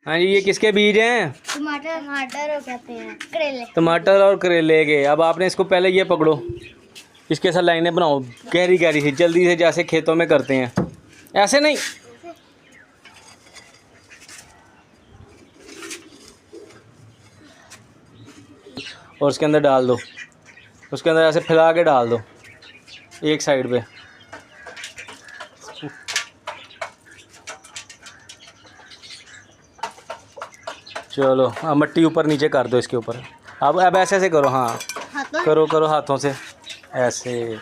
हाँ जी, ये किसके बीज हैं? टमाटर टमाटर और कहते हैं करेले। टमाटर और करेले के। अब आपने इसको पहले ये पकड़ो, इसके साथ लाइनें बनाओ गहरी गहरी सी, जल्दी से, जैसे खेतों में करते हैं, ऐसे नहीं। और उसके अंदर डाल दो, उसके अंदर ऐसे फैला के डाल दो एक साइड पे। चलो अब मिट्टी ऊपर नीचे कर दो इसके ऊपर। अब ऐसे ऐसे करो, हाँ करो करो हाथों से ऐसे।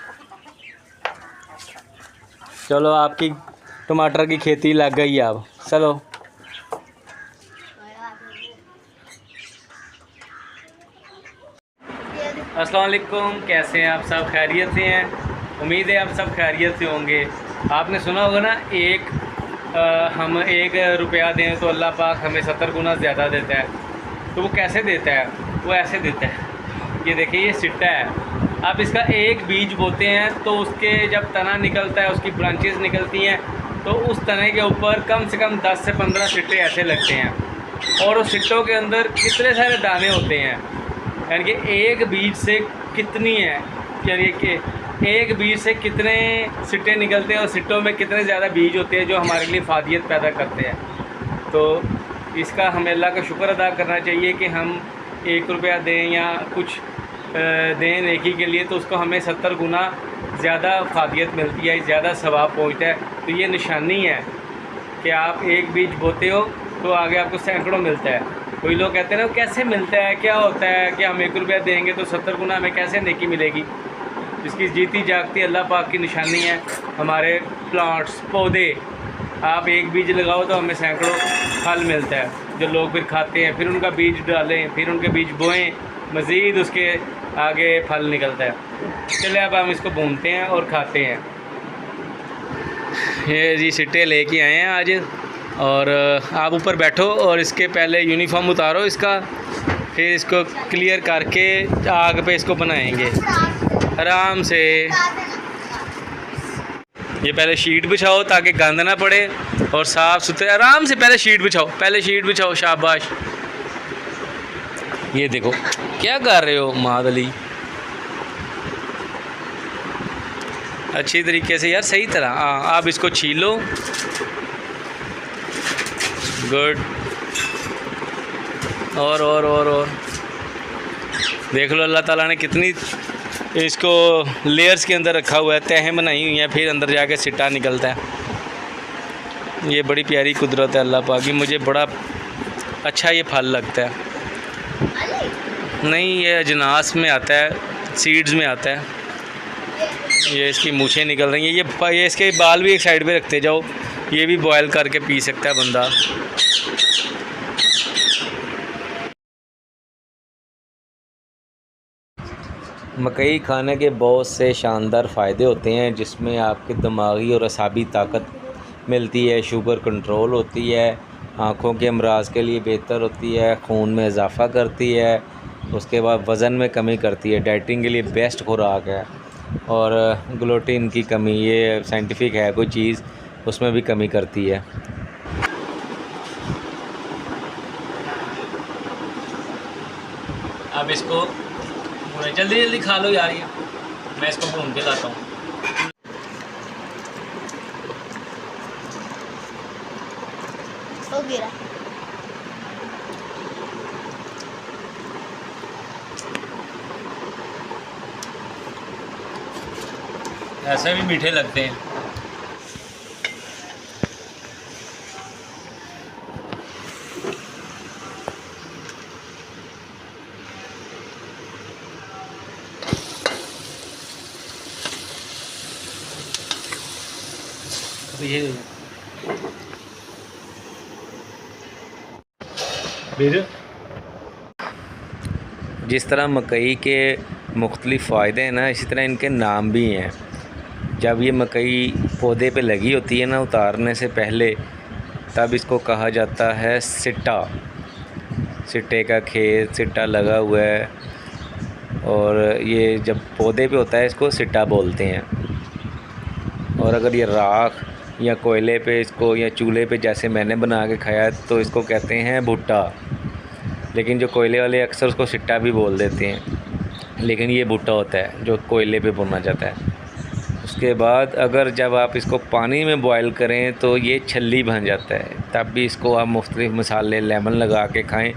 चलो आपकी टमाटर की खेती लग गई है अब। चलो अस्सलाम वालेकुम, कैसे हैं आप सब? खैरियत से हैं? उम्मीद है आप सब खैरियत से होंगे। आपने सुना होगा ना, हम 1 रुपया दें तो अल्लाह पाक हमें 70 गुना ज़्यादा देता है। तो वो कैसे देता है? वो ऐसे देता है, ये देखिए ये सिट्टा है। आप इसका एक बीज बोते हैं तो उसके जब तना निकलता है, उसकी ब्रांचेस निकलती हैं, तो उस तने के ऊपर कम से कम 10 से 15 सिट्टे ऐसे लगते हैं। और उस सिट्टों के अंदर कितने सारे दाने होते हैं, यानी कि एक बीज से कितनी है, यानी कि एक बीज से कितने सिट्टे निकलते हैं और सिट्टों में कितने ज़्यादा बीज होते हैं जो हमारे लिए फादियत पैदा करते हैं। तो इसका हमें अल्लाह का शुक्र अदा करना चाहिए कि हम 1 रुपया दें या कुछ दें नेकी के लिए, तो उसको हमें 70 गुना ज़्यादा फादियत मिलती है, ज़्यादा सवाब पहुँचता है। तो ये निशानी है कि आप एक बीज बोते हो तो आगे आपको सैकड़ों मिलता है। कोई लोग कहते हैं ना कैसे मिलता है, क्या होता है कि हम 1 रुपया देंगे तो 70 गुना हमें कैसे नेकी मिलेगी? इसकी जीती जागती अल्लाह पाक की निशानी है। हमारे प्लांट्स, पौधे, आप एक बीज लगाओ तो हमें सैकड़ों फल मिलता है, जो लोग फिर खाते हैं, फिर उनका बीज डालें, फिर उनके बीज बोएं, मज़ीद उसके आगे फल निकलता है। चलिए अब हम इसको भूनते हैं और खाते हैं। ये जी सिट्टे लेके आए हैं आज। और आप ऊपर बैठो और इसके पहले यूनिफॉर्म उतारो इसका, फिर इसको क्लियर करके आग पे इसको बनाएंगे आराम से। ये पहले शीट बिछाओ ताकि गंद ना पड़े, और साफ़ सुथरे आराम से पहले शीट बिछाओ, पहले शीट बिछाओ, शाबाश। ये देखो क्या कर रहे हो मादली, अच्छी तरीके से यार, सही तरह। हाँ आप इसको छीलो, गुड। और देख लो अल्लाह ताला ने कितनी इसको लेयर्स के अंदर रखा हुआ है, तहें बनाई हुई हैं, फिर अंदर जाके सिट्टा निकलता है। ये बड़ी प्यारी कुदरत है अल्लाह पाक की। मुझे बड़ा अच्छा ये फल लगता है। नहीं, ये अजनास में आता है, सीड्स में आता है। ये इसकी मूछें निकल रही हैं। ये इसके बाल भी एक साइड पे रखते जाओ, ये भी बॉयल करके पी सकता है बंदा। मकई खाने के बहुत से शानदार फ़ायदे होते हैं, जिसमें आपकी दिमागी और असाबी ताकत मिलती है, शुगर कंट्रोल होती है, आँखों के अमराज के लिए बेहतर होती है, खून में इजाफ़ा करती है, उसके बाद वज़न में कमी करती है, डाइटिंग के लिए बेस्ट खुराक है। और ग्लूटीन की कमी, ये साइंटिफिक है कोई चीज़, उसमें भी कमी करती है। अब इसको जल्दी जल्दी खा लो यार, ये मैं इसको भून के लाता हूँ। हो गिरा। ऐसे भी मीठे लगते हैं। ये जिस तरह मकई के मुख्तलिफ़ फ़ायदे हैं ना, इसी तरह इनके नाम भी हैं। जब ये मकई पौधे पे लगी होती है ना, उतारने से पहले, तब इसको कहा जाता है सिट्टा। सिट्टे का खेत, सिट्टा लगा हुआ है, और ये जब पौधे पे होता है इसको सिट्टा बोलते हैं। और अगर ये राख या कोयले पे इसको या चूल्हे पे जैसे मैंने बना के खाया तो इसको कहते हैं भुट्टा, लेकिन जो कोयले वाले अक्सर उसको सिट्टा भी बोल देते हैं, लेकिन ये भुट्टा होता है जो कोयले पे भुना जाता है। उसके बाद अगर जब आप इसको पानी में बॉयल करें तो ये छल्ली बन जाता है, तब भी इसको आप मुख्तलिफ़ मसाले लेमन लगा के खाएं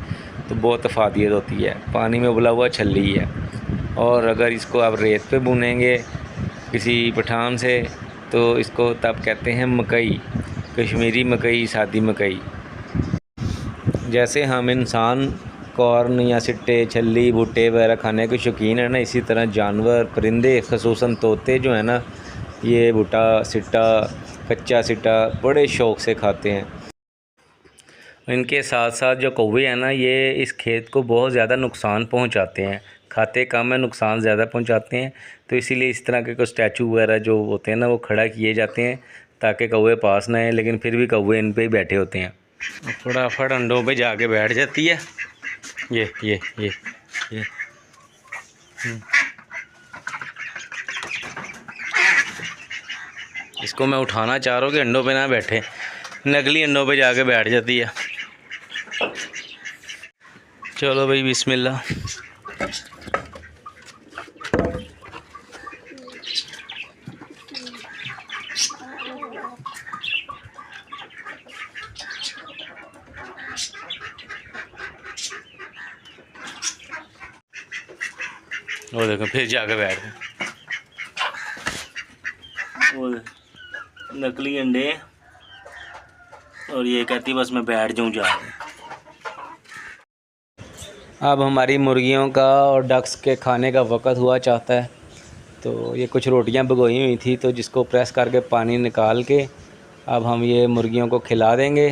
तो बहुत अफादियत होती है। पानी में उबला हुआ छल्ली है। और अगर इसको आप रेत पे भुनेंगे किसी पठान से तो इसको तब कहते हैं मकई, कश्मीरी मकई, सादी मकई। जैसे हम इंसान कॉर्न या सिट्टे, छल्ली, भुट्टे वगैरह खाने के शौकीन है ना, इसी तरह जानवर, परिंदे, ख़ुसूसन तोते जो है ना, ये भुट्टा, सिट्टा, कच्चा सिट्टा बड़े शौक़ से खाते हैं। इनके साथ साथ जो कौवे हैं ना, ये इस खेत को बहुत ज़्यादा नुकसान पहुंचाते हैं। खाते कम है, नुकसान ज़्यादा पहुंचाते हैं। तो इसीलिए इस तरह के कुछ स्टैचू वगैरह जो होते हैं ना, वो खड़ा किए जाते हैं ताकि कौवे पास ना आए, लेकिन फिर भी कौवे इन पे ही बैठे होते हैं। फटाफट अंडों पे जाके बैठ जाती है। ये इसको मैं उठाना चाह रहा हूँ कि अंडों पे ना बैठे, नकली अंडों पे जाके बैठ जाती है। चलो भाई बिस्मिल्लाह। वो देखो फिर जाके बैठ गए। वो नकली अंडे, और ये कहती बस मैं बैठ जाऊँ जाके। अब हमारी मुर्गियों का और डक्स के खाने का वक़्त हुआ चाहता है। तो ये कुछ रोटियां भिगोई हुई थी, तो जिसको प्रेस करके पानी निकाल के अब हम ये मुर्गियों को खिला देंगे।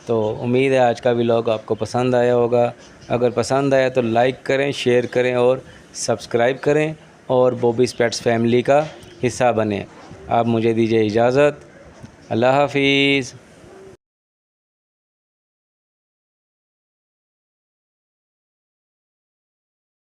तो उम्मीद है आज का व्लॉग आपको पसंद आया होगा। अगर पसंद आया तो लाइक करें, शेयर करें और सब्सक्राइब करें और बॉबीज़ पेट्स फैमिली का हिस्सा बनें। आप मुझे दीजिए इजाज़त। अल्लाह हाफिज़।